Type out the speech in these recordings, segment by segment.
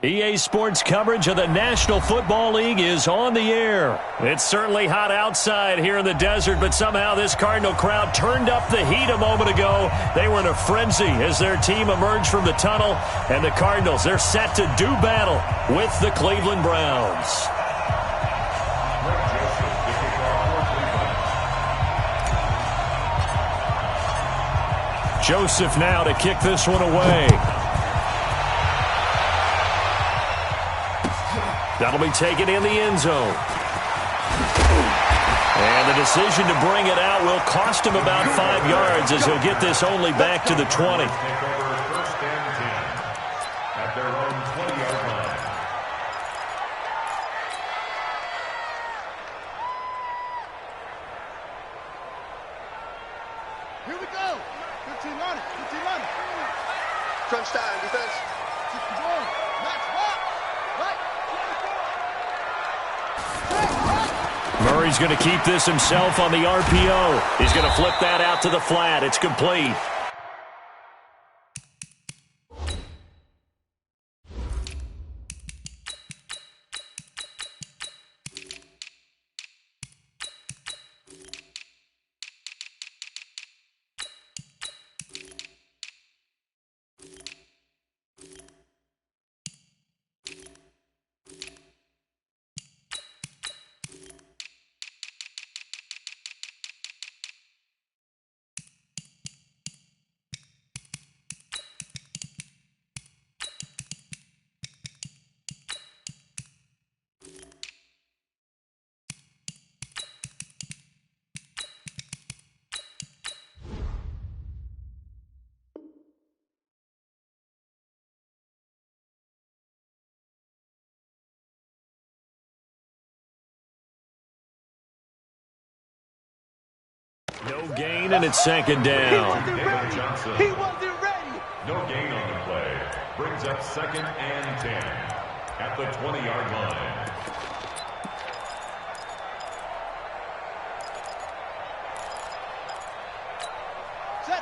EA Sports coverage of the National Football League is on the air. It's certainly hot outside here in the desert, but somehow this Cardinal crowd turned up the heat a moment ago. They were in a frenzy as their team emerged from the tunnel, and the Cardinals, they're set to do battle with the Cleveland Browns. Joseph now to kick this one away. That'll be taken in the end zone. And the decision to bring it out will cost him about 5 yards as he'll get this only back to the 20. Here we go. 15 on it. 15 on it. Crunch time, defense. Keep the ball. Max, what? Murray's going to keep this himself on the RPO. He's going to flip that out to the flat. It's complete. No gain, and it's second down. He wasn't ready. No gain on the play. Brings up 2nd and 10 at the 20-yard line.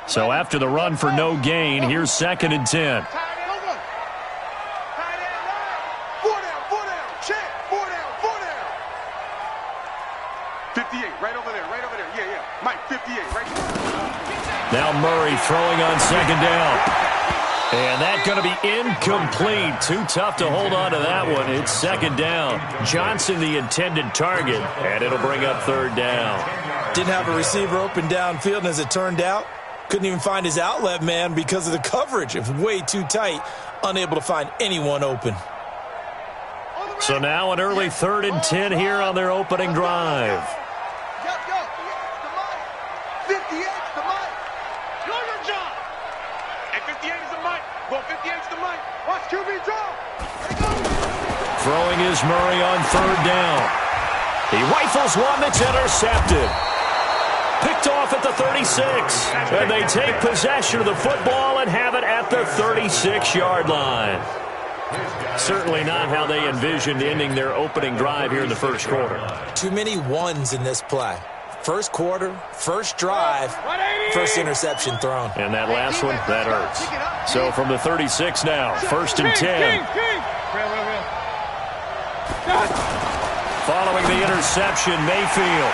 So after the run for no gain, here's 2nd and 10. 58, right over there, right over there. Yeah, yeah. Mike, 58, right there. Now Murray throwing on 2nd down. And that's going to be incomplete. Too tough to hold on to that one. It's 2nd down. Johnson the intended target, and it'll bring up 3rd down. Didn't have a receiver open downfield, and as it turned out, couldn't even find his outlet man because of the coverage. It was way too tight, unable to find anyone open. So now an early 3rd and 10 here on their opening drive. 58's the Mike. Do your job. And 58 is the Mike. Well, 58's the Mike. Watch QB draw. Throwing is Murray on 3rd down. He rifles one that's intercepted. Picked off at the 36. And they take possession of the football and have it at the 36-yard line. Certainly not how they envisioned ending their opening drive here in the first quarter. Too many ones in this play. First quarter, first drive, first interception thrown. And that last one, that hurts. So from the 36 now, 1st and 10. Following the interception, Mayfield.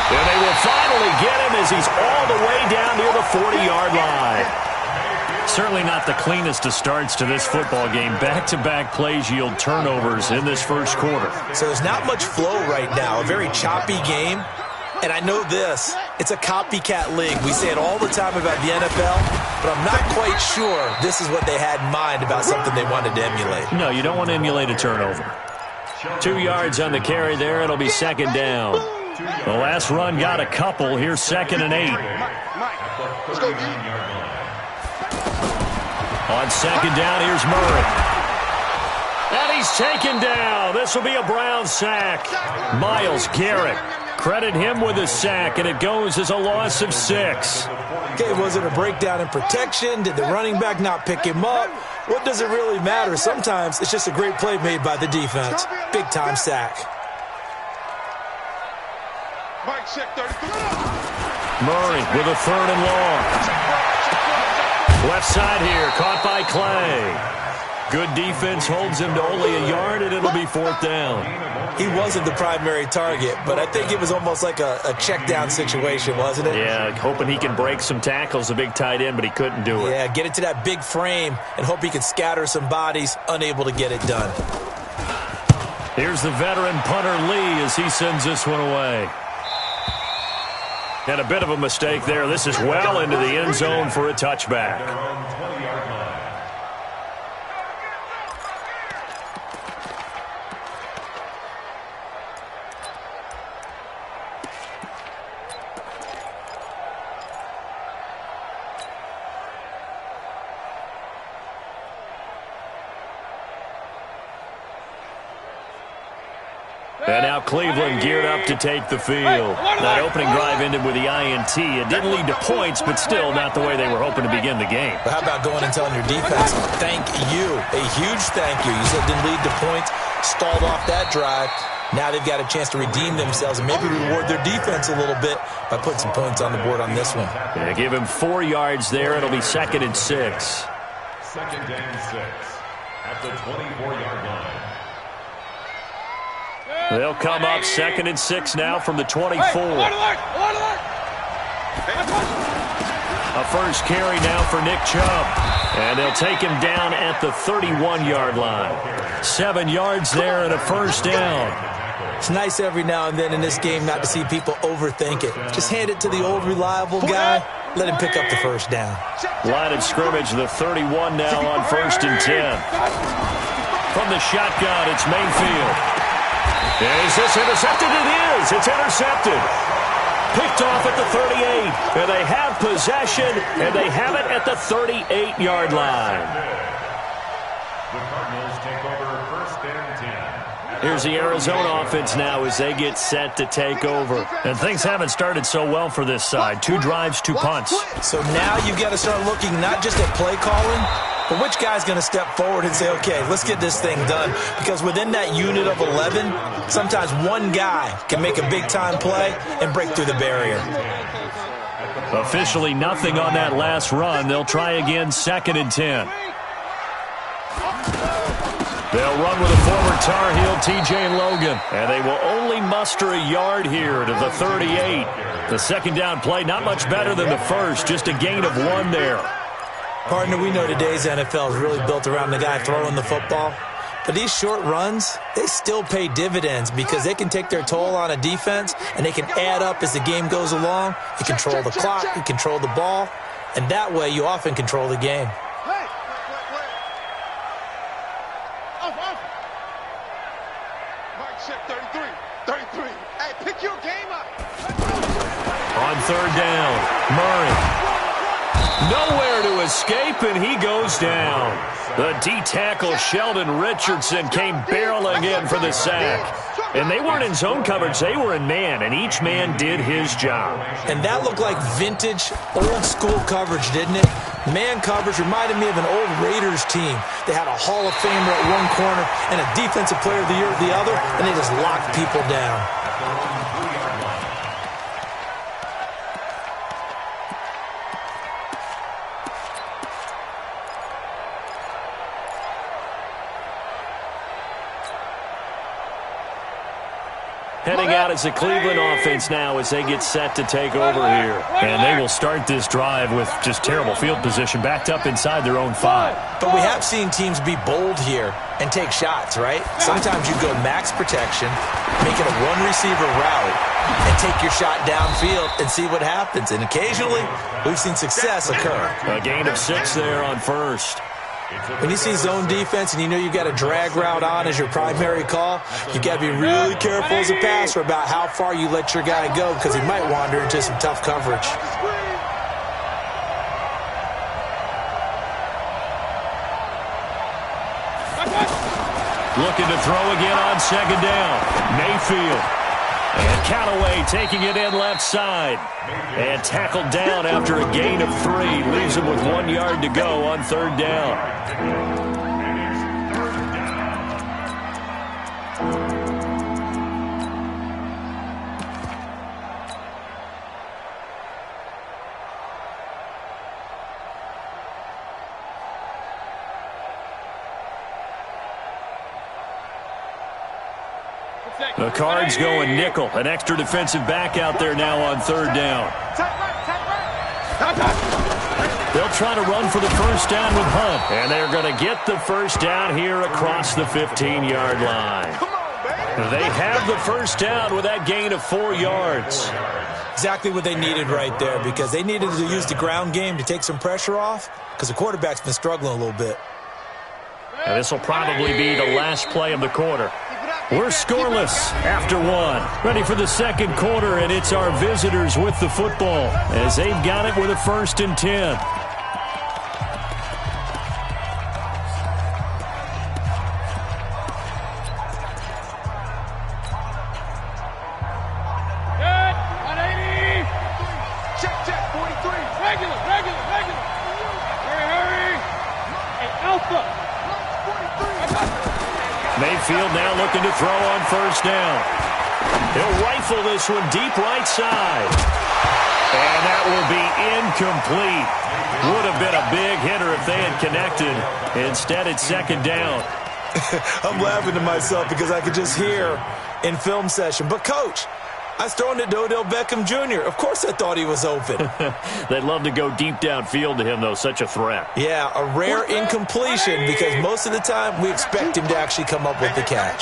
And they will finally get him as he's all the way down near the 40-yard line. Certainly not the cleanest of starts to this football game. Back-to-back plays yield turnovers in this first quarter. So there's not much flow right now. A very choppy game. And I know this. It's a copycat league. We say it all the time about the NFL, but I'm not quite sure this is what they had in mind about something they wanted to emulate. No, you don't want to emulate a turnover. 2 yards on the carry there. It'll be 2nd down. The last run got a couple. Here's 2nd and 8. Let's go, On 2nd down, here's Murray. And he's taken down. This will be a Browns sack. Myles Garrett. Credit him with a sack, and it goes as a loss of 6. Okay, was it a breakdown in protection? Did the running back not pick him up? What does it really matter? Sometimes it's just a great play made by the defense. Big-time sack. Mike, check 33. Murray with a 3rd and long. Left side here, caught by Clay. Good defense holds him to only a yard, and it'll be 4th down. He wasn't the primary target, but I think it was almost like a check down situation, wasn't it? Yeah, hoping he can break some tackles, a big tight end, but he couldn't do it. Yeah, get it to that big frame and hope he can scatter some bodies, unable to get it done. Here's the veteran punter Lee as he sends this one away. And a bit of a mistake there. This is well into the end zone for a touchback. And now Cleveland geared up to take the field. That opening drive ended with the INT. It didn't lead to points, but still not the way they were hoping to begin the game. But how about going and telling your defense, thank you, a huge thank you. You said it didn't lead to points, stalled off that drive. Now they've got a chance to redeem themselves and maybe reward their defense a little bit by putting some points on the board on this one. Yeah, give him 4 yards there. It'll be 2nd and 6. 2nd and 6 at the 24-yard line. They'll come up 2nd and 6 now from the 24. A first carry now for Nick Chubb. And they'll take him down at the 31-yard line. 7 yards there and a first down. It's nice every now and then in this game not to see people overthink it. Just hand it to the old reliable guy. Let him pick up the first down. Line of scrimmage, the 31 now on 1st and 10. From the shotgun, it's Mayfield. Is this intercepted? It is. It's intercepted. Picked off at the 38. And they have possession, and they have it at the 38-yard line. The Cardinals take over 1st and 10. Here's the Arizona offense now as they get set to take over. And things haven't started so well for this side. 2 drives, 2 punts. So now you've got to start looking not just at play calling, but which guy's going to step forward and say, okay, let's get this thing done. Because within that unit of 11, sometimes one guy can make a big-time play and break through the barrier. Officially nothing on that last run. They'll try again, 2nd and 10. They'll run with a former Tar Heel, TJ Logan. And they will only muster a yard here to the 38. The 2nd down play, not much better than the first, just a gain of 1 there. Partner, we know today's NFL is really built around the guy throwing the football. But these short runs, they still pay dividends because they can take their toll on a defense and they can add up as the game goes along. You control the clock, you control the ball, and that way you often control the game. Mark check 33. 33. Hey, pick your game up. On 3rd down, Murray. Nowhere to escape, and he goes down. The D-tackle Sheldon Richardson came barreling in for the sack. And they weren't in zone coverage, they were in man, and each man did his job. And that looked like vintage, old-school coverage, didn't it? Man coverage reminded me of an old Raiders team. They had a Hall of Famer at one corner and a Defensive Player of the Year at the other, and they just locked people down. Heading out is the Cleveland offense now as they get set to take over here. And they will start this drive with just terrible field position, backed up inside their own 5. But we have seen teams be bold here and take shots, right? Sometimes you go max protection, make it a one-receiver route, and take your shot downfield and see what happens. And occasionally, we've seen success occur. A gain of 6 there on 1st. When you see zone defense and you know you've got a drag route on as your primary call, you've got to be really careful as a passer about how far you let your guy go because he might wander into some tough coverage. Looking to throw again on 2nd down. Mayfield. And Callaway taking it in left side. And tackled down after a gain of 3. Leaves him with 1 yard to go on 3rd down. The Cards going nickel. An extra defensive back out there now on third down. They'll try to run for the first down with Hunt. And they're going to get the first down here across the 15-yard line. They have the first down with that gain of 4 yards. Exactly what they needed right there, because they needed to use the ground game to take some pressure off, because the quarterback's been struggling a little bit. And this will probably be the last play of the quarter. We're scoreless after one. Ready for the second quarter, and it's our visitors with the football as they've got it with a 1st and 10. Mayfield now looking to throw on first down. He'll rifle this one deep right side. And that will be incomplete. Would have been a big hitter if they had connected. Instead, it's second down. I'm laughing to myself because I could just hear in film session. But, Coach, I was throwing it to Odell Beckham Jr. Of course I thought he was open. They'd love to go deep downfield to him, though. Such a threat. Yeah, a rare incompletion because most of the time we expect him to actually come up with the catch.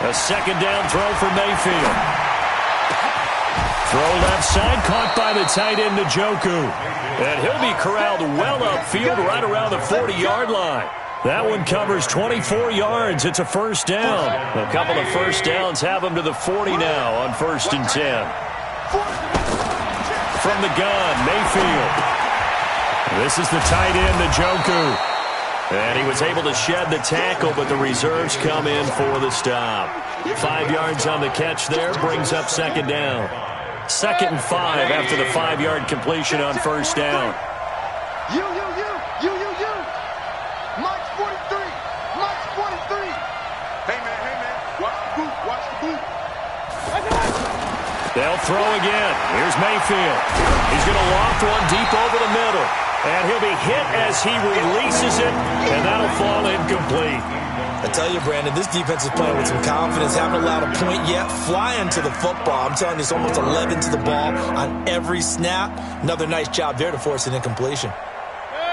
A second down throw for Mayfield. Throw left side, caught by the tight end, Njoku. And he'll be corralled well upfield right around the 40-yard line. That one covers 24 yards. It's a first down. A couple of first downs have him to the 40 now on 1st and 10. From the gun, Mayfield. This is the tight end, Njoku. And he was able to shed the tackle, but the reserves come in for the stop. 5 yards on the catch there, brings up second down. 2nd and 5 after the 5-yard completion on first down. They'll throw again. Here's Mayfield. He's going to loft one deep over the middle. And he'll be hit as he releases it, and that'll fall incomplete. I tell you, Brandon, this defense is playing with some confidence. Haven't allowed a point yet. Flying to the football. I'm telling you, it's almost 11 to the ball on every snap. Another nice job there to force an incompletion.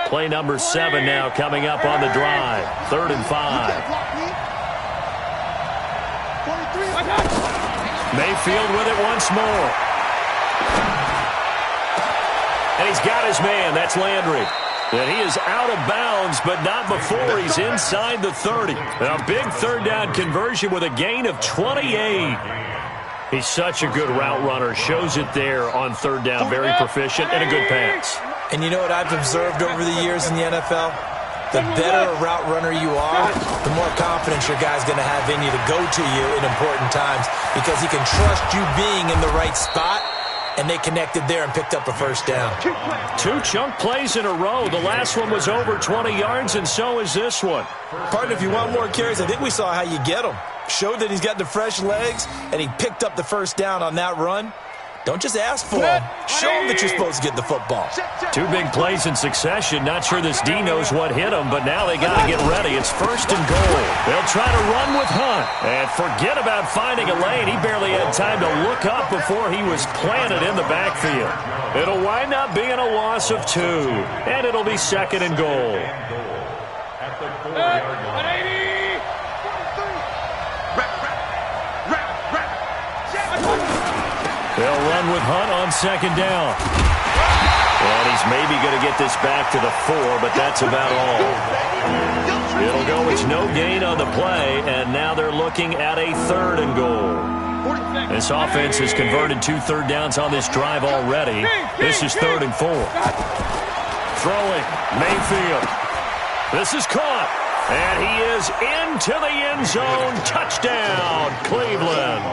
Play number 7 now coming up on the drive. 3rd and 5. Mayfield with it once more. And he's got his man. That's Landry. And he is out of bounds, but not before he's inside the 30. A big third down conversion with a gain of 28. He's such a good route runner. Shows it there on third down. Very proficient and a good pass. And you know what I've observed over the years in the NFL? The better a route runner you are, the more confidence your guy's going to have in you to go to you in important times because he can trust you being in the right spot. And they connected there and picked up a first down. 2 chunk plays in a row. The last one was over 20 yards, and so is this one. Partner, if you want more carries, I think we saw how you get them. Showed that he's got the fresh legs, and he picked up the first down on that run. Don't just ask for him. Show him that you're supposed to get the football. 2 big plays in succession. Not sure this D knows what hit him, but now they got to get ready. It's 1st and goal. They'll try to run with Hunt. And forget about finding a lane. He barely had time to look up before he was planted in the backfield. It'll wind up being a loss of 2. And it'll be 2nd and goal. At the 4-yard line. They'll run with Hunt on 2nd down. And he's maybe going to get this back to the 4, but that's about all. It'll go, it's no gain on the play, and now they're looking at a 3rd and goal. This offense has converted 2 third downs on this drive already. This is 3rd and 4. Throwing, Mayfield. This is caught, and he is into the end zone. Touchdown, Cleveland.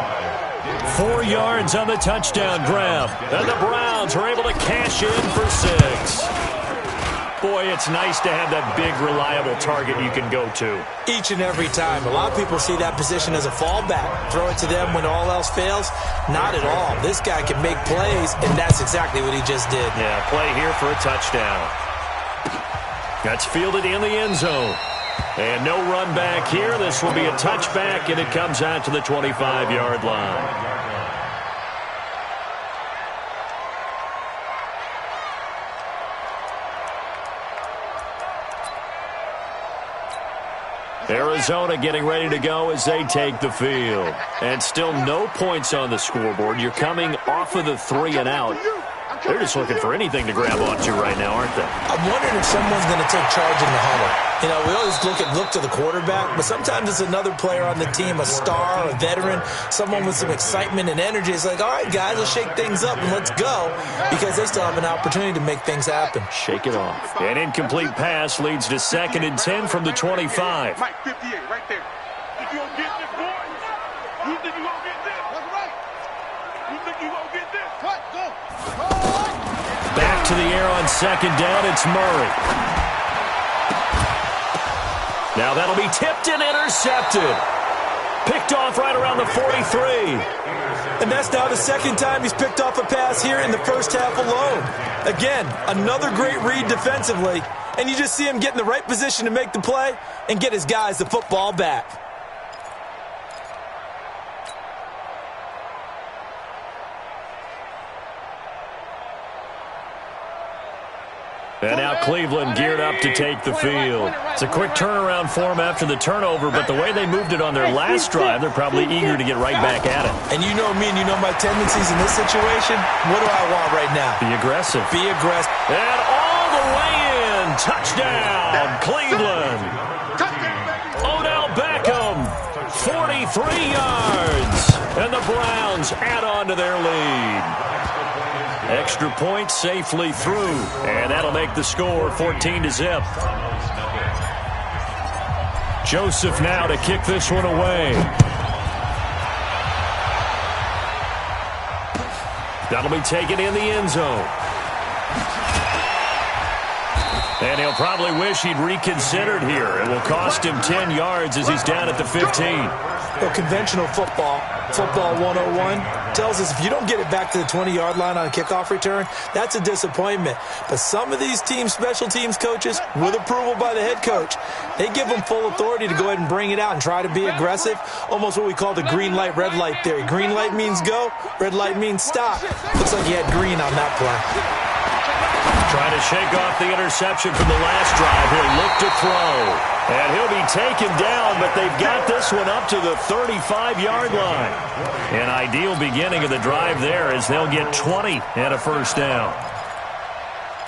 4 yards on the touchdown grab. And the Browns are able to cash in for 6. Boy, it's nice to have that big, reliable target you can go to. Each and every time. A lot of people see that position as a fallback. Throw it to them when all else fails. Not at all. This guy can make plays, and that's exactly what he just did. Yeah, play here for a touchdown. That's fielded in the end zone. And no run back here. This will be a touchback, and it comes out to the 25-yard line. Arizona getting ready to go as they take the field. And still no points on the scoreboard. You're coming off of the 3 and out. They're just looking for anything to grab onto right now, aren't they? I'm wondering if someone's going to take charge in the huddle. You know, we always look to the quarterback, but sometimes it's another player on the team, a star, a veteran, someone with some excitement and energy. It's like, all right, guys, let's shake things up and let's go, because they still have an opportunity to make things happen. Shake it off. An incomplete pass leads to 2nd and 10 from the 25. Mike, 58, right there. Think you gonna get this, boy? You think you gonna get this? That's right. You think you gonna get this? What? Go. Back to the air on 2nd down. It's Murray. Now that'll be tipped and intercepted. Picked off right around the 43. And that's now the 2nd time he's picked off a pass here in the first half alone. Again, another great read defensively. And you just see him get in the right position to make the play and get his guys the football back. And now Cleveland geared up to take the field. It's a quick turnaround for them after the turnover, but the way they moved it on their last drive, they're probably eager to get right back at it. And you know me and you know my tendencies in this situation. What do I want right now? Be aggressive. Be aggressive. And all the way in. Touchdown, Cleveland. Odell Beckham, 43 yards. And the Browns add on to their lead. Extra point safely through, and that'll make the score 14-0. Joseph now to kick this one away. That'll be taken in the end zone. And he'll probably wish he'd reconsidered here. It will cost him 10 yards as he's down at the 15. Well, conventional football 101, tells us if you don't get it back to the 20-yard line on a kickoff return, that's a disappointment. But some of these teams, special teams coaches, with approval by the head coach, they give them full authority to go ahead and bring it out and try to be aggressive, almost what we call the green light, red light theory. Green light means go, red light means stop. Looks like he had green on that play. Trying to shake off the interception from the last drive. He'll look to throw. And he'll be taken down, but they've got this one up to the 35-yard line. An ideal beginning of the drive there as they'll get 20 and a first down.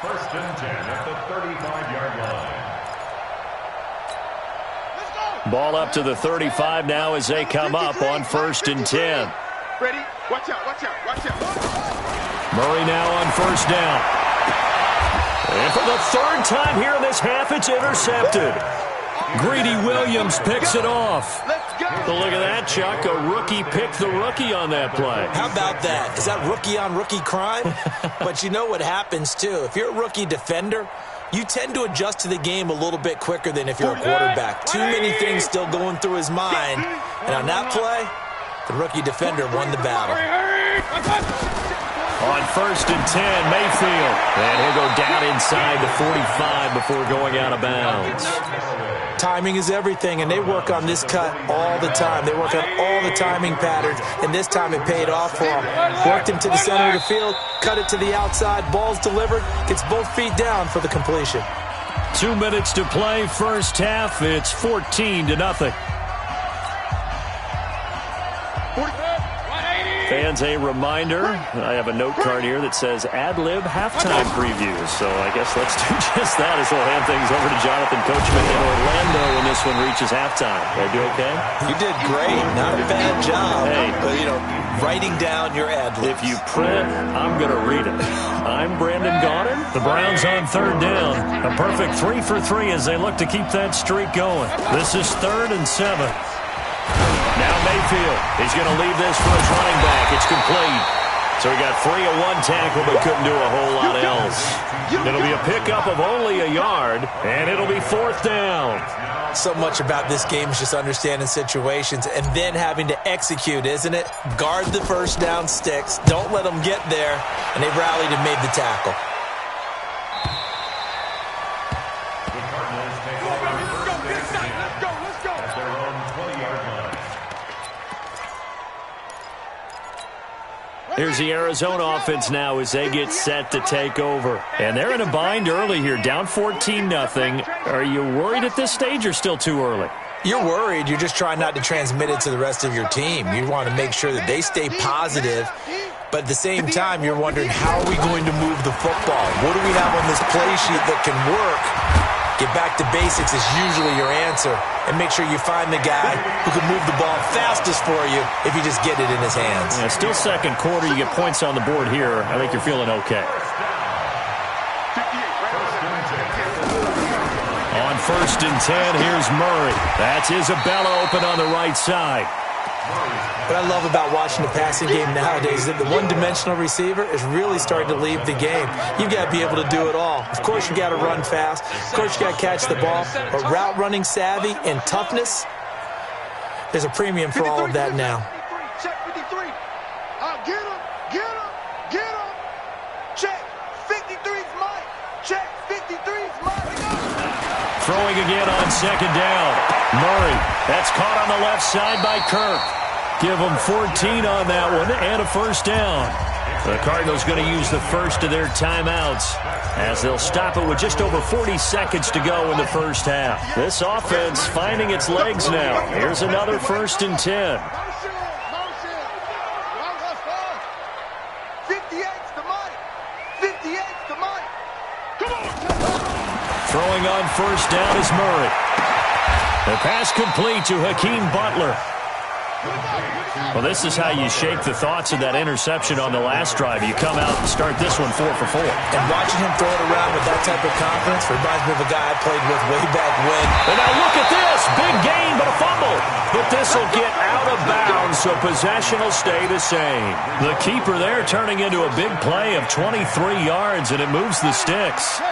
1st and 10 at the 35-yard line. Ball up to the 35 now as they come up on 1st and 10. Ready? Watch out, watch out, watch out. Murray now on 1st down. And for the 3rd time here in this half, it's intercepted. Greedy Williams picks it off. But look at that, Chuck. A rookie picked the rookie on that play. How about that? Is that rookie-on-rookie crime? But you know what happens, too. If you're a rookie defender, you tend to adjust to the game a little bit quicker than if you're a quarterback. Too many things still going through his mind. And on that play, the rookie defender won the battle. On 1st and 10, Mayfield. And he'll go down inside the 45 before going out of bounds. Timing is everything, and they work on this cut all the time. They work on all the timing patterns, and this time it paid off for them. Worked him to the center of the field, cut it to the outside, ball's delivered, gets both feet down for the completion. 2 minutes to play, first half. It's 14-0. Fans, a reminder, I have a note card here that says ad-lib halftime previews. So I guess let's do just that as we'll hand things over to Jonathan Coachman in Orlando when this one reaches halftime. Did I do okay? You did great. Not a bad job. Hey. But, writing down your ad-libs. If you print, I'm going to read it. I'm Brandon Gaudin. The Browns on 3rd down. A perfect 3 for 3 as they look to keep that streak going. This is 3rd and 7. Now Mayfield, he's going to leave this for his running back. It's complete. So he got free of one tackle but couldn't do a whole lot else. It'll be a pickup of only a yard, and it'll be 4th down. So much about this game is just understanding situations and then having to execute, isn't it? Guard the first down sticks. Don't let them get there. And they rallied and made the tackle. Here's the Arizona offense now as they get set to take over. And they're in a bind early here, down 14-0. Are you worried at this stage or still too early? You're worried. You're just trying not to transmit it to the rest of your team. You want to make sure that they stay positive. But at the same time, you're wondering, how are we going to move the football? What do we have on this play sheet that can work? Get back to basics is usually your answer. And make sure you find the guy who can move the ball fastest for you if you just get it in his hands. Yeah, still second quarter. You get points on the board here. I think you're feeling okay. On 1st and 10, here's Murray. That's Isabella open on the right side. What I love about watching the passing game nowadays is that the one-dimensional receiver is really starting to leave the game. You've got to be able to do it all. Of course, you got to run fast. Of course, you got to catch the ball. But route running savvy and toughness, there's a premium for all of that now. Check 53. Get him, get him, get him. Check 53's Mike. Check 53's Mike. Throwing again on 2nd down. Murray, that's caught on the left side by Kirk. Give them 14 on that one and a 1st down. The Cardinals going to use the first of their timeouts as they'll stop it with just over 40 seconds to go in the first half. This offense finding its legs now. Here's another 1st and 10. 58's the Mike. 58's the Mike. Come on. Throwing on 1st down is Murray. The pass complete to Hakeem Butler. Well, this is how you shake the thoughts of that interception on the last drive. You come out and start this one 4 for 4. And watching him throw it around with that type of confidence reminds me of a guy I played with way back when. And now look at this. Big gain, but a fumble. But this will get out of bounds, so possession will stay the same. The keeper there turning into a big play of 23 yards, and it moves the sticks.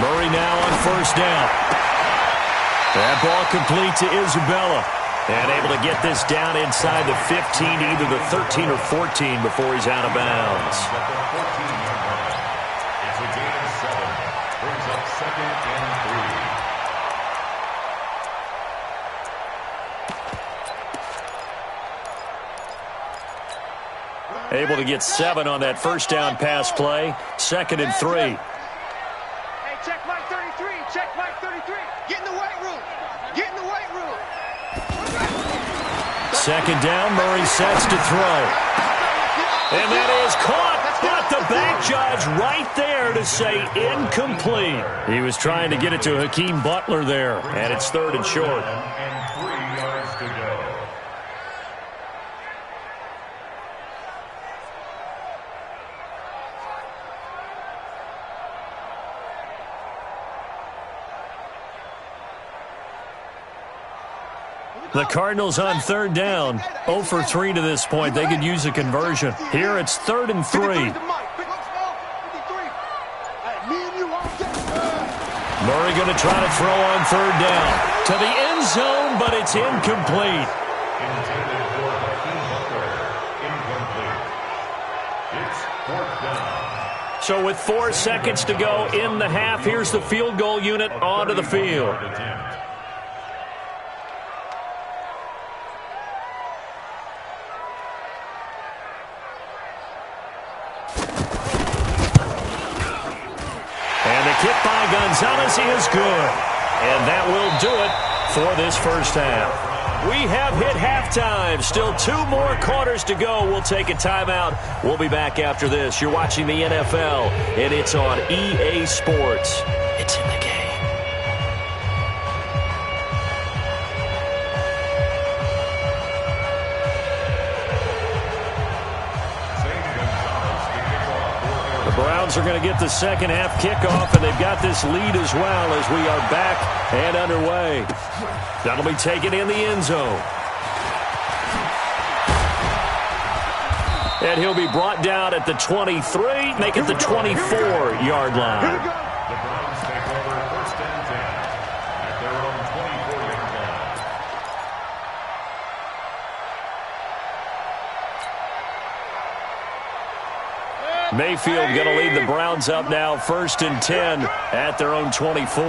Murray now on 1st down. That ball complete to Isabella. And able to get this down inside the 15, either the 13 or 14 before he's out of bounds. It's a gain of 7. Brings up 2nd and 3. Able to get 7 on that 1st down pass play. 2nd and 3. Check Mike 33. Check Mike 33. Get in the weight room. Get in the weight room. 2nd down. Murray sets to throw. And that is caught. But the back judge right there to say incomplete. He was trying to get it to Hakeem Butler there. And it's 3rd and short. And 3 yards to go. The Cardinals on 3rd down. 0 for 3 to this point. They could use a conversion. Here it's 3rd and 3. Murray going to try to throw on 3rd down. To the end zone, but it's incomplete. Intended for Hakeem Butler. Incomplete. It's 4th down. So with 4 seconds to go in the half, here's the field goal unit onto the field. Hit by Gonzalez is good. And that will do it for this first half. We have hit halftime. Still 2 more quarters to go. We'll take a timeout. We'll be back after this. You're watching the NFL, and it's on EA Sports. It's in the game. Browns are going to get the second half kickoff, and they've got this lead as well as we are back and underway. That'll be taken in the end zone. And he'll be brought down at the 23, make it the 24-yard line. The Browns take over 1st and 10. Mayfield going to lead the Browns up now, 1st and 10 at their own 24.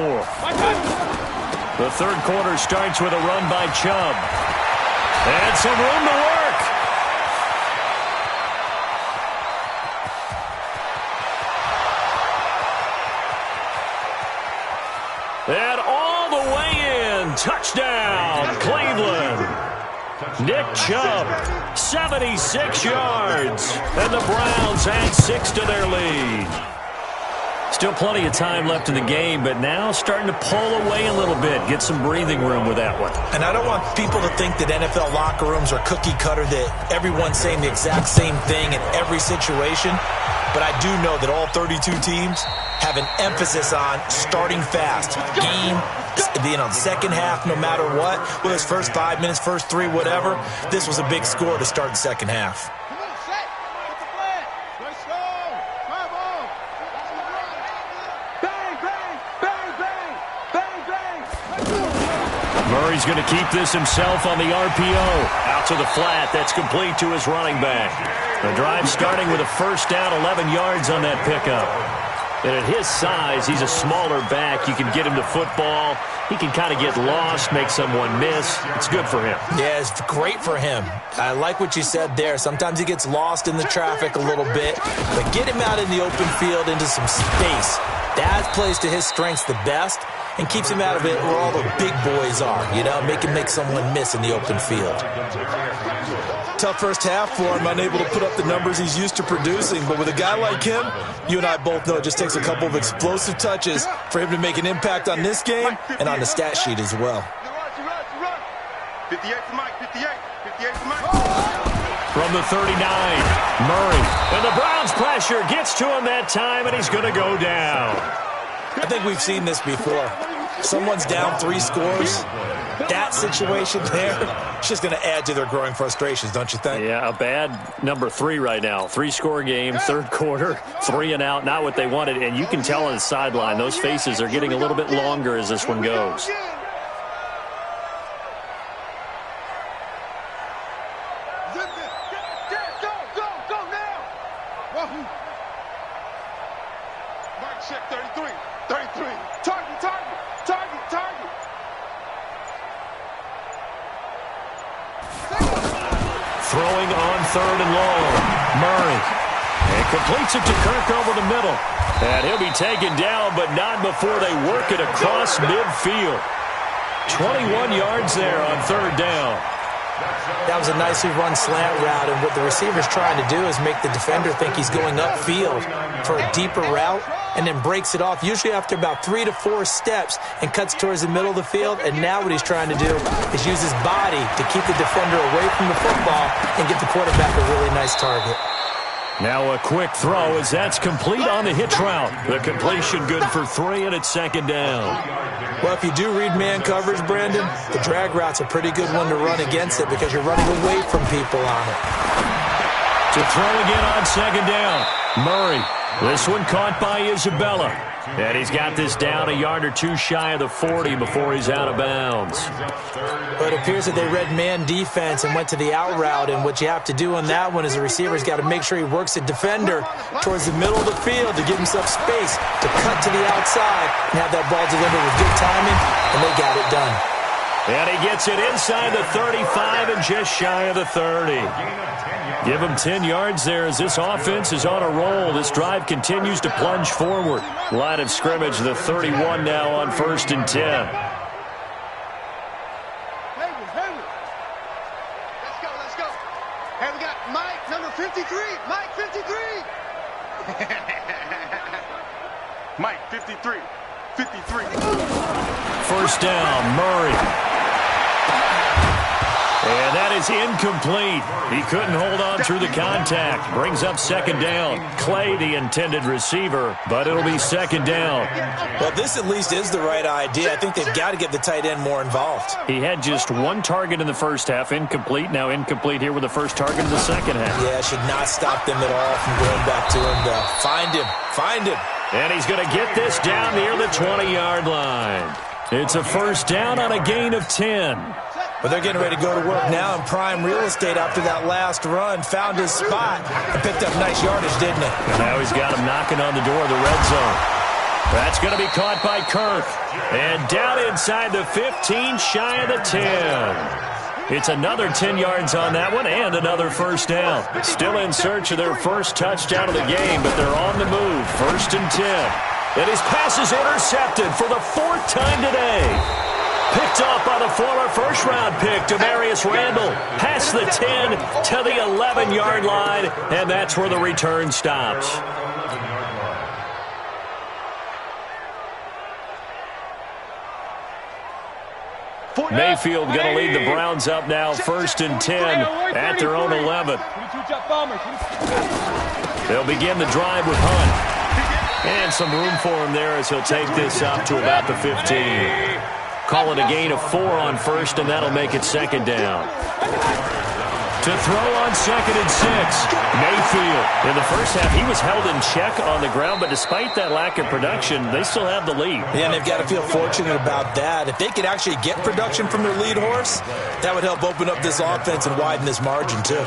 The third quarter starts with a run by Chubb. And some room to work. And all the way in. Touchdown, Cleveland. Nick Chubb, 76 yards. And the Browns add 6 to their lead. Still plenty of time left in the game, but now starting to pull away a little bit. Get some breathing room with that one. And I don't want people to think that NFL locker rooms are cookie cutter, that everyone's saying the exact same thing in every situation. But I do know that all 32 teams have an emphasis on starting fast. Game, the second half, no matter what, whether it's first 5 minutes, first 3, whatever. This was a big score to start the second half. Murray's going to keep this himself on the RPO. Out to the flat. That's complete to his running back. The drive starting with a first down, 11 yards on that pickup. And at his size, he's a smaller back. You can get him to football. He can kind of get lost, make someone miss. It's good for him. Yeah, it's great for him. I like what you said there. Sometimes he gets lost in the traffic a little bit. But get him out in the open field into some space. That plays to his strengths the best and keeps him out of it where all the big boys are, make him make someone miss in the open field. Tough first half for him, unable to put up the numbers he's used to producing. But with a guy like him, you and I both know it just takes a couple of explosive touches for him to make an impact on this game and on the stat sheet as well. 58 for Mike, 58 for Mike. From the 39, Murray. And the Browns pressure gets to him that time, and he's going to go down. I think we've seen this before. Someone's down 3 scores. That situation there, it's just going to add to their growing frustrations, don't you think? Yeah, a bad number 3 right now. 3-score game, third quarter, 3 and out, not what they wanted. And you can tell on the sideline, those faces are getting a little bit longer as this one goes. Mike check 33. Target. Throwing on 3rd and long. Murray. And completes it to Kirk over the middle. And he'll be taken down, but not before they work it across midfield. 21 yards there on 3rd down. That was a nicely run slant route, and what the receiver's trying to do is make the defender think he's going upfield for a deeper route and then breaks it off, usually after about 3 to 4 steps, and cuts towards the middle of the field. And now what he's trying to do is use his body to keep the defender away from the football and get the quarterback a really nice target. Now a quick throw as that's complete on the hitch route. The completion good for 3, and it's 2nd down. Well, if you do read man coverage, Brandon, the drag route's a pretty good one to run against it because you're running away from people on it. To throw again on 2nd down. Murray. This one caught by Isabella. And he's got this down a yard or 2 shy of the 40 before he's out of bounds. But it appears that they read man defense and went to the out route. And what you have to do on that one is the receiver's got to make sure he works the defender towards the middle of the field to give himself space to cut to the outside and have that ball delivered with good timing, and they got it done. And he gets it inside the 35 and just shy of the 30. Give him 10 yards there as this offense is on a roll. This drive continues to plunge forward. Line of scrimmage, the 31 now on 1st and 10. Let's go. Hey, we got Mike, number 53. Mike, 53. Mike, 53. 53. First down, Murray. And that is incomplete. He couldn't hold on through the contact. Brings up 2nd down. Clay, the intended receiver, but it'll be 2nd down. Well, this at least is the right idea. I think they've got to get the tight end more involved. He had just 1 target in the first half, incomplete. Now incomplete here with the first target in the second half. Yeah, should not stop them at all from going back to him, though. Find him. And he's going to get this down near the 20-yard line. It's a first down on a gain of 10. But they're getting ready to go to work now in prime real estate after that last run. Found his spot and picked up nice yardage, didn't he? And now he's got him knocking on the door of the red zone. That's going to be caught by Kirk. And down inside the 15, shy of the 10. It's another 10 yards on that one and another first down. Still in search of their first touchdown of the game, but they're on the move. 1st and 10. And his pass is intercepted for the 4th time today. Picked off by the former first-round pick, Demarius Randall. Past the 10 to the 11-yard line, and that's where the return stops. Mayfield going to lead the Browns up now, 1st and 10 at their own 11. They'll begin the drive with Hunt. And some room for him there as he'll take this up to about the 15. Call it a gain of 4 on 1st, and that'll make it 2nd down. To throw on 2nd and 6, Mayfield. In the first half, he was held in check on the ground, but despite that lack of production, they still have the lead. Yeah, and they've got to feel fortunate about that. If they could actually get production from their lead horse, that would help open up this offense and widen this margin, too.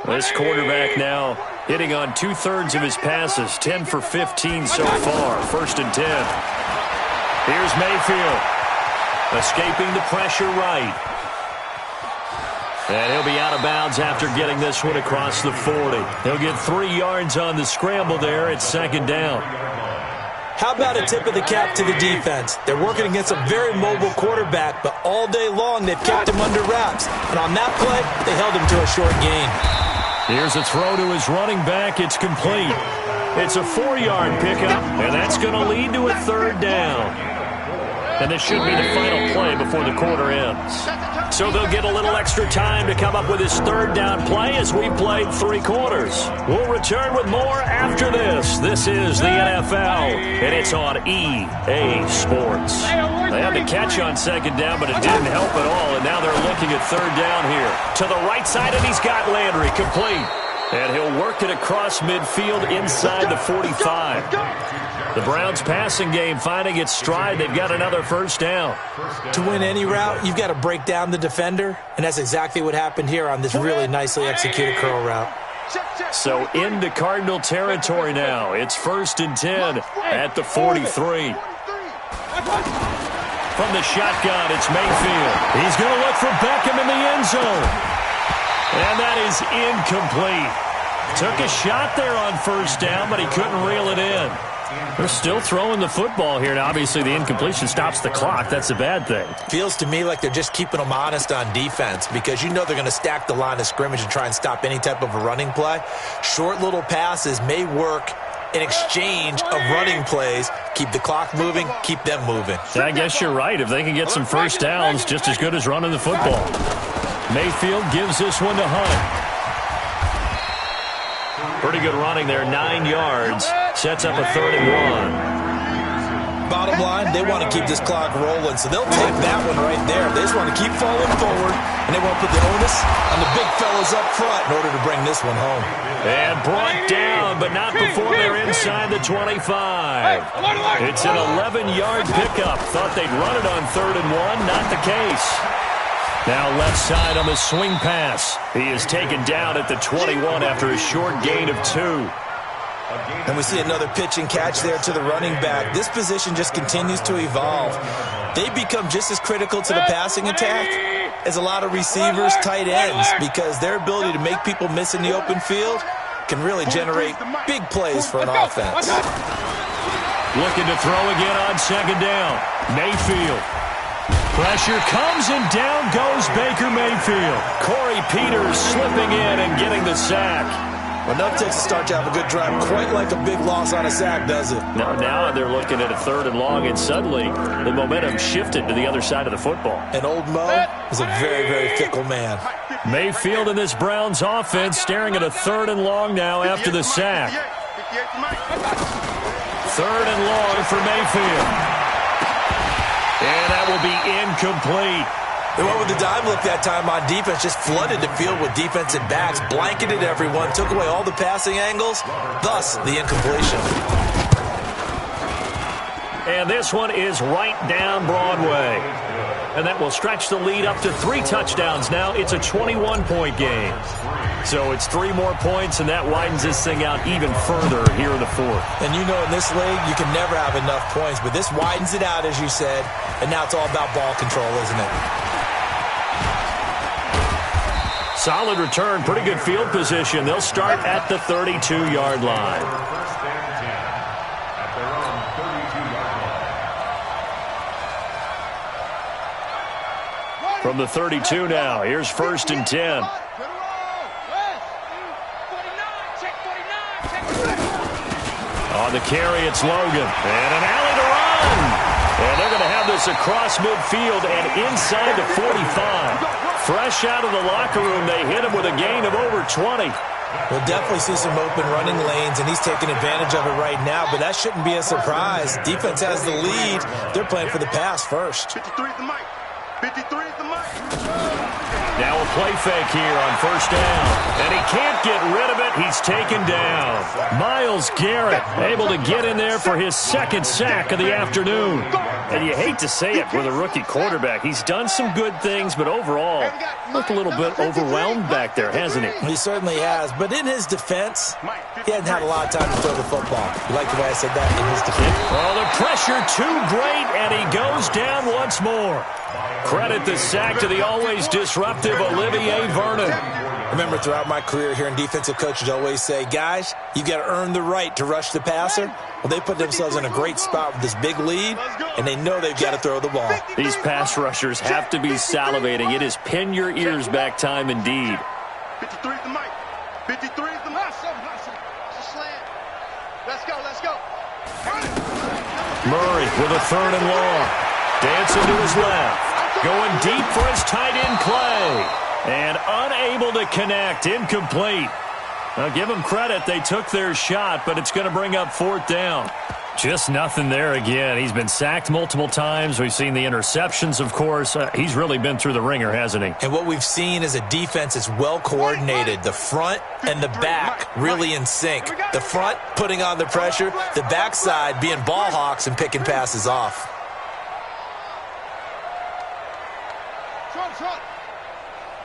This quarterback now hitting on 2/3 of his passes, 10 for 15 so far. 1st and 10. Here's Mayfield. Escaping the pressure right. And he'll be out of bounds after getting this one across the 40. He'll get 3 yards on the scramble there at 2nd down. How about a tip of the cap to the defense? They're working against a very mobile quarterback, but all day long they've kept him under wraps. And on that play, they held him to a short gain. Here's a throw to his running back. It's complete. It's a 4-yard pickup, and that's going to lead to a 3rd down. And this should be the final play before the quarter ends. So they'll get a little extra time to come up with his 3rd down play as we played 3 quarters. We'll return with more after this. This is the NFL, and it's on EA Sports. They had to catch on 2nd down, but it didn't help at all, and now they're looking at 3rd down here. To the right side, and he's got Landry complete. And he'll work it across midfield inside the 45. The Browns passing game finding its stride. They've got another 1st down. To win any route, you've got to break down the defender, and that's exactly what happened here on this really nicely executed curl route. So into Cardinal territory now. It's 1st and 10 at the 43. From the shotgun, it's Mayfield. He's going to look for Beckham in the end zone. And that is incomplete. Took a shot there on 1st down, but he couldn't reel it in. They're still throwing the football here. Now, obviously, the incompletion stops the clock. That's a bad thing. Feels to me like they're just keeping them honest on defense because you know they're going to stack the line of scrimmage and try and stop any type of a running play. Short little passes may work in exchange of running plays. Keep the clock moving, keep them moving. I guess you're right. If they can get some 1st downs, just as good as running the football. Mayfield gives this one to Hunt. Pretty good running there, 9 yards. Sets up a 3rd and 1. Bottom line, they want to keep this clock rolling, so they'll take that one right there. They just want to keep falling forward, and they want to put the onus on the big fellas up front in order to bring this one home. And brought down, but not before they're inside the 25. It's an 11-yard pickup. Thought they'd run it on 3rd and 1. Not the case. Now left side on the swing pass. He is taken down at the 21 after a short gain of 2. And we see another pitch and catch there to the running back. This position just continues to evolve. They become just as critical to the passing attack as a lot of receivers, tight ends, because their ability to make people miss in the open field can really generate big plays for an offense. Looking to throw again on 2nd down. Mayfield. Pressure comes, and down goes Baker Mayfield. Corey Peters slipping in and getting the sack. Well, enough takes to start to have a good drive. Quite like a big loss on a sack, does it? Now they're looking at a 3rd and long, and suddenly the momentum shifted to the other side of the football. And old Mo is a very, very fickle man. Mayfield in this Browns offense staring at a 3rd and long now after the sack. 3rd and long for Mayfield. And that will be incomplete. They went with the dime look that time on defense, just flooded the field with defensive backs, blanketed everyone, took away all the passing angles, thus the incompletion. And this one is right down Broadway. And that will stretch the lead up to 3 touchdowns now. It's a 21-point game. So it's 3 more points, and that widens this thing out even further here in the 4th. And you know in this league, you can never have enough points, but this widens it out, as you said, and now it's all about ball control, isn't it? Solid return, pretty good field position. They'll start at the 32-yard line. First and 10 at their own 32-yard line. From the 32 now, here's 1st and 10. On the carry, it's Logan. And an alley to run. And they're going to have this across midfield and inside the 45. Fresh out of the locker room, they hit him with a gain of over 20. We'll definitely see some open running lanes, and he's taking advantage of it right now, but that shouldn't be a surprise. Defense has the lead. They're playing for the pass first. 53 is the mic. 53 is the mic. Now a play fake here on 1st down. And he can't get rid of it. He's taken down. Myles Garrett able to get in there for his 2nd sack of the afternoon. And you hate to say it with a rookie quarterback. He's done some good things, but overall, looked a little bit overwhelmed back there, hasn't he? He certainly has. But in his defense, he hasn't had a lot of time to throw the football. You like the way I said that? In his defense. Oh, the pressure too great, and he goes down once more. Credit the sack to the always disruptive Olivier Vernon. Remember, throughout my career, hearing defensive coaches always say, guys, you got to earn the right to rush the passer. Well, they put themselves in a great spot with this big lead, and they know they've got to throw the ball. These pass rushers have to be salivating. It is pin your ears back time indeed. 53 is the mic. 53 is the mic. Let's go, let's go. Murray with a 3rd and long. Dancing to his left. Going deep for his tight end Clay. And unable to connect. Incomplete. Now give them credit. They took their shot, but it's going to bring up 4th down. Just nothing there again. He's been sacked multiple times. We've seen the interceptions, of course. He's really been through the ringer, hasn't he? And what we've seen is a defense that's well coordinated. The front and the back really in sync. The front putting on the pressure. The backside being ball hawks and picking passes off. Front.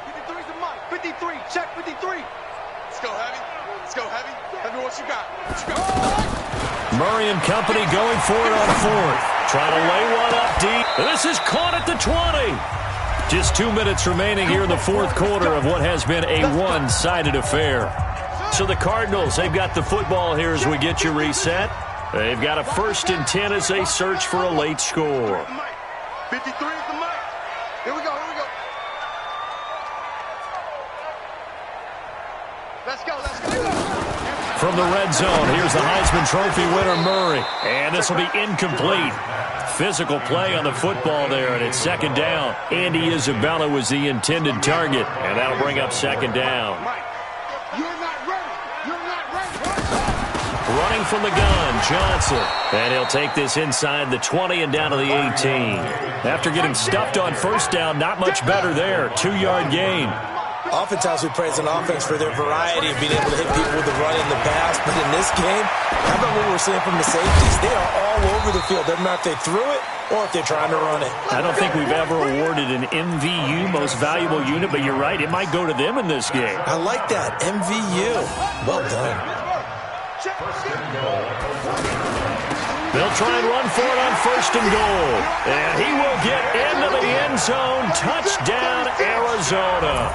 53 is the mic. 53. Check 53. Let's go, heavy. Let's go, heavy. Tell me what you got. What you got? Murray and company going for it on 4th. Trying to lay one up deep. This is caught at the 20. Just 2 minutes remaining here in the 4th quarter of what has been a one-sided affair. So the Cardinals, they've got the football here as we get you reset. They've got a 1st and 10 as they search for a late score. 53 is the mic. Here we go. Let's go. From the red zone, here's the Heisman Trophy winner, Murray. And this will be incomplete. Physical play on the football there, and it's 2nd down. Andy Isabella was the intended target, and that'll bring up 2nd down. You're not ready. Running from the gun, Johnson. And he'll take this inside the 20 and down to the 18. After getting stuffed on 1st down, not much better there. 2-yard gain. Oftentimes we praise an offense for their variety of being able to hit people with the run and the pass. But in this game, how about what we're seeing from the safeties? They are all over the field. Doesn't matter if they threw it or if they're trying to run it. I don't think we've ever awarded an MVU, most valuable unit, but you're right. It might go to them in this game. I like that. MVU. Well done. They'll try and run for it on 1st and goal. And he will get into the end zone. Touchdown, Arizona.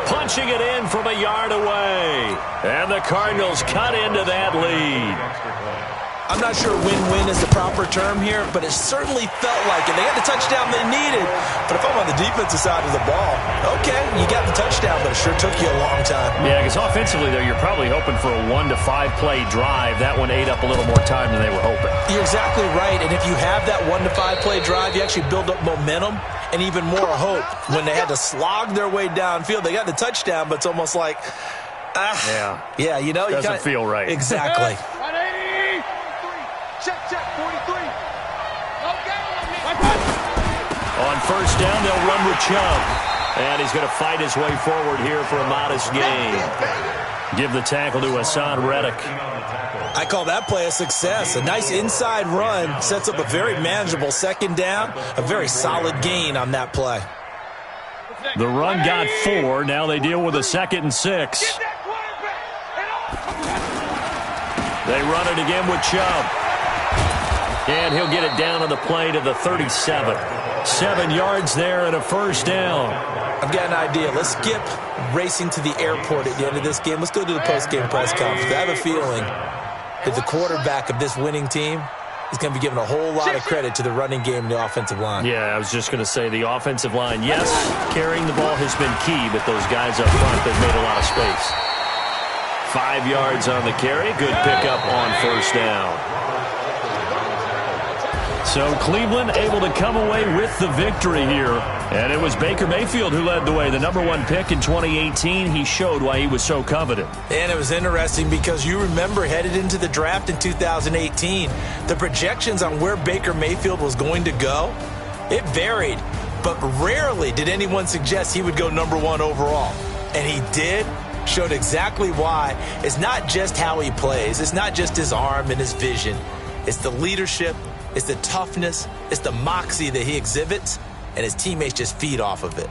Punching it in from a yard away. And the Cardinals cut into that lead. I'm not sure win-win is the proper term here, but it certainly felt like it. They got the touchdown they needed, but if I'm on the defensive side of the ball, okay, you got the touchdown, but it sure took you a long time. Yeah, because offensively, though, you're probably hoping for a 1 to 5 play drive. That one ate up a little more time than they were hoping. You're exactly right, and if you have that 1 to 5 play drive, you actually build up momentum and even more hope. When they had to slog their way downfield, they got the touchdown, but it's almost like, yeah, you know, doesn't feel right. Exactly. 180. Check, 43. Okay. On first down, they'll run with Chubb. And he's going to fight his way forward here for a modest gain. Give the tackle to Hassan Reddick. I call that play a success. A nice inside run sets up a very manageable second down. A very solid gain on that play. The run got 4. Now they deal with a 2nd and 6. They run it again with Chubb. And he'll get it down on the play to the 37. 7 yards there and a first down. I've got an idea. Let's skip racing to the airport at the end of this game. Let's go to the post-game press conference. I have a feeling that the quarterback of this winning team is going to be given a whole lot of credit to the running game and the offensive line. Yeah, I was just going to say the offensive line, yes, carrying the ball has been key, but those guys up front, they've made a lot of space. 5 yards on the carry. Good pickup on first down. So Cleveland able to come away with the victory here. And it was Baker Mayfield who led the way. The #1 pick in 2018. He showed why he was so coveted. And it was interesting because you remember headed into the draft in 2018, the projections on where Baker Mayfield was going to go, it varied. But rarely did anyone suggest he would go #1 overall. And he did. Showed exactly why. It's not just how he plays. It's not just his arm and his vision. It's the leadership. It's the toughness, it's the moxie that he exhibits, and his teammates just feed off of it.